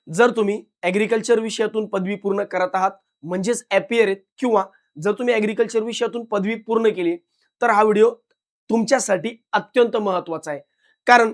जर तुम्ही ॲग्रीकल्चर विषयातून पदवी पूर्ण करत आहात म्हणजेच ॲपियर आहेत किंवा जर तुम्ही ॲग्रीकल्चर विषयातून पदवी पूर्ण केली तर हा व्हिडिओ तुमच्यासाठी अत्यंत महत्त्वाचा आहे. कारण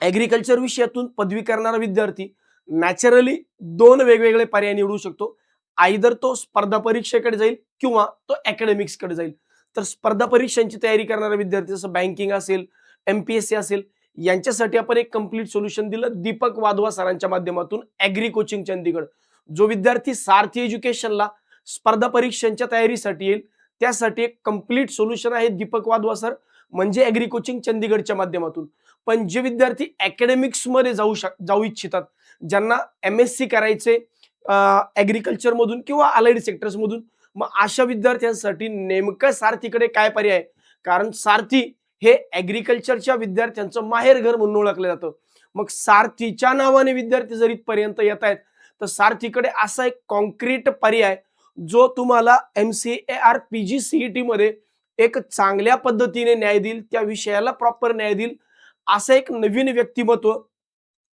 ॲग्रीकल्चर विषयातून पदवी करणारा विद्यार्थी नॅचरली दोन वेगवेगळे पर्याय निवडू शकतो. आयदर तो स्पर्धा परीक्षेकडे जाईल किंवा तो अकॅडमिक्सकडे जाईल. तर स्पर्धा परीक्षांची तयारी करणारा विद्यार्थी जसं बँकिंग असेल, MPSC असेल यांच्यासाठी आपण एक कंप्लीट सोल्युशन दिलं दीपक वाधवा सरांच्या माध्यमातून ॲग्री कोचिंग चंदीगड. जो विद्यार्थी सारथी एज्युकेशनला स्पर्धा परीक्षांच्या तयारीसाठी येईल त्यासाठी एक कंप्लीट सोल्युशन आहे दीपक वाधवा सर म्हणजे ॲग्री कोचिंग चंदीगडच्या माध्यमातून. पण जे विद्यार्थी अकॅडमिक्स मध्ये जाऊ इच्छितात, ज्यांना MSc करायचे ॲग्रीकल्चर मधून किंवा अलाइड सेक्टर्स मधून, मग अशा विद्यार्थ्यांसाठी नेमकं सारथीकडे काय पर्याय? कारण सारथी हे ॲग्रीकल्चरच्या विद्यार्थ्यांचं माहेरघर म्हणून ओळखलं जातं. मग सारथीच्या नावाने विद्यार्थी जर इथपर्यंत येत आहेत तर सारथीकडे असा एक कॉन्क्रीट पर्याय जो तुम्हाला MCAR PGCET मध्ये एक चांगल्या पद्धतीने न्याय देईल, त्या विषयाला प्रॉपर न्याय देईल, असं एक नवीन व्यक्तिमत्व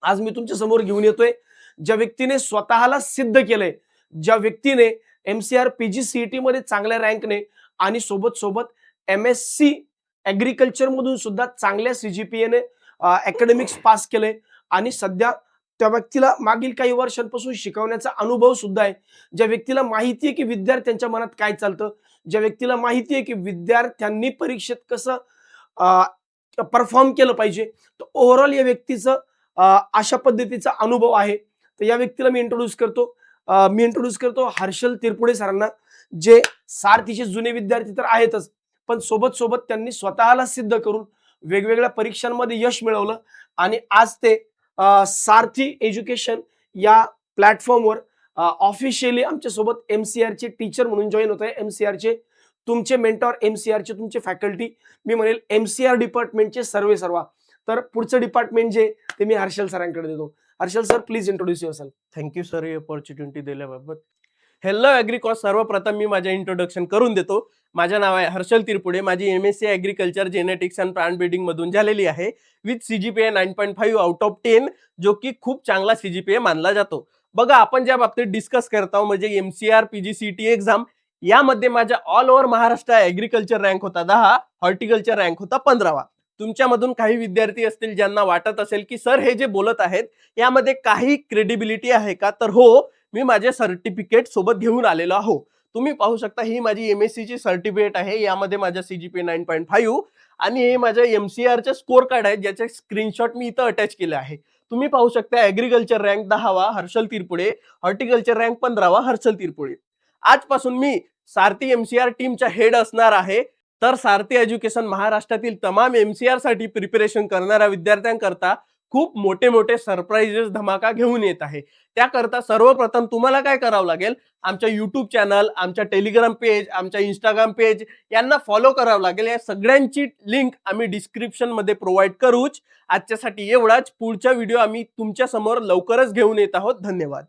आज मी तुमच्या समोर घेऊन येतोय. ज्या व्यक्तीने स्वतःला सिद्ध केलंय, ज्या व्यक्तीने MCAR PGCET मध्ये चांगल्या रँकने आणि सोबत MSc ॲग्रीकल्चर मधून सुद्धा चांगल्या CGPA ने अकॅडमिक्स पास केलंय आणि सध्या त्या व्यक्तीला मागील काही वर्षांपासून शिकवण्याचा अनुभव सुद्धा आहे. ज्या व्यक्तीला माहिती आहे की विद्यार्थ्यांच्या मनात काय चालतं, ज्या व्यक्तीला माहिती आहे की विद्यार्थ्यांनी परीक्षेत कसं परफॉर्म केलं पाहिजे, तर ओव्हरऑल या व्यक्तीचं अशा पद्धतीचा अनुभव आहे. तर या व्यक्तीला मी इंट्रोड्यूस करतो हर्षल तिरपुडे सरांना, जे सारथीचे जुने विद्यार्थी तर आहेतच पण सोबत त्यांनी स्वतःला सिद्ध करून वेगवेगळ्या परीक्षांमध्ये यश मिळवलं आणि आज ते सारथी एज्युकेशन या प्लॅटफॉर्मवर ऑफिशियली आमच्या सोबत MCAR चे टीचर म्हणून जॉईन होत आहे. MCAR चे तुमचे मेंटॉर, MCAR चे तुमचे फॅकल्टी, मी म्हणेल MCAR डिपार्टमेंटचे सर्वा. तर पुढचं डिपार्टमेंट जे ते मी हर्षल सरांकडे देतो. Harshal sir, please introduce yourself. Thank you sir ही अपॉर्च्युनिटी दिल्याबाबत. हॅलो ॲग्रीकॉस, सर्वप्रथम मी माझे इंट्रोडक्शन करून देतो. माझे नाव आहे हर्षल तिरपुडे. माझी MSc agriculture genetics and plant breeding मधून झालेली आहे विथ CGPA 9.5 आउट ऑफ 10, जो की खूप चांगला CGPA मानला जातो. बघा, आपण ज्या बाबतीत डिस्कस करतो म्हणजे MCAR PGCET एक्झाम, यामध्ये माझा all over Maharashtra agriculture rank होता 10, हॉर्टिकल्चर रँक होता 15वा. तुमच्यामधून काही विद्यार्थी असतील ज्यांना वाटत असेल की सर हे जे बोलत आहेत यामध्ये काही क्रेडिबिलिटी आहे का? तर हो, मी माझे सर्टिफिकेट सोबत घेऊन आलेलो आहो. तुम्ही पाहू शकता ही माझी MSc ची सर्टिफिकेट आहे. यामध्ये माझा CGPA 9.5 आणि हे माझ्या MCAR चे स्कोर कार्ड आहे ज्याचे स्क्रीनशॉट मी इथं अटॅच केले आहे. तुम्ही पाहू शकता ॲग्रीकल्चर रँक 10वा हर्षल तिरपुडे, हॉर्टिकल्चर रँक 15वा हर्षल तिरपुडे. आजपासून मी सारथी MCAR टीमचा हेड असणार आहे. तर सारथी एज्युकेशन महाराष्ट्रातील तमाम MCAR साठी प्रिपरेशन करणाऱ्या विद्यार्थ्यांकरता खूप मोठे सरप्राइजेस धमाका घेऊन येत आहे. त्याकरता सर्वप्रथम तुम्हाला काय करावं लागेल, आमच्या YouTube चॅनल, आमच्या टेलिग्राम पेज, आमच्या Instagram पेज यांना फॉलो करावं लागेल. या सगळ्यांची लिंक आम्ही डिस्क्रिप्शन मध्ये प्रोव्हाइड करूच. आजच्यासाठी एवढाच. पुढचा व्हिडिओ आम्ही तुमच्या समोर लवकरच घेऊन येत आहोत. धन्यवाद.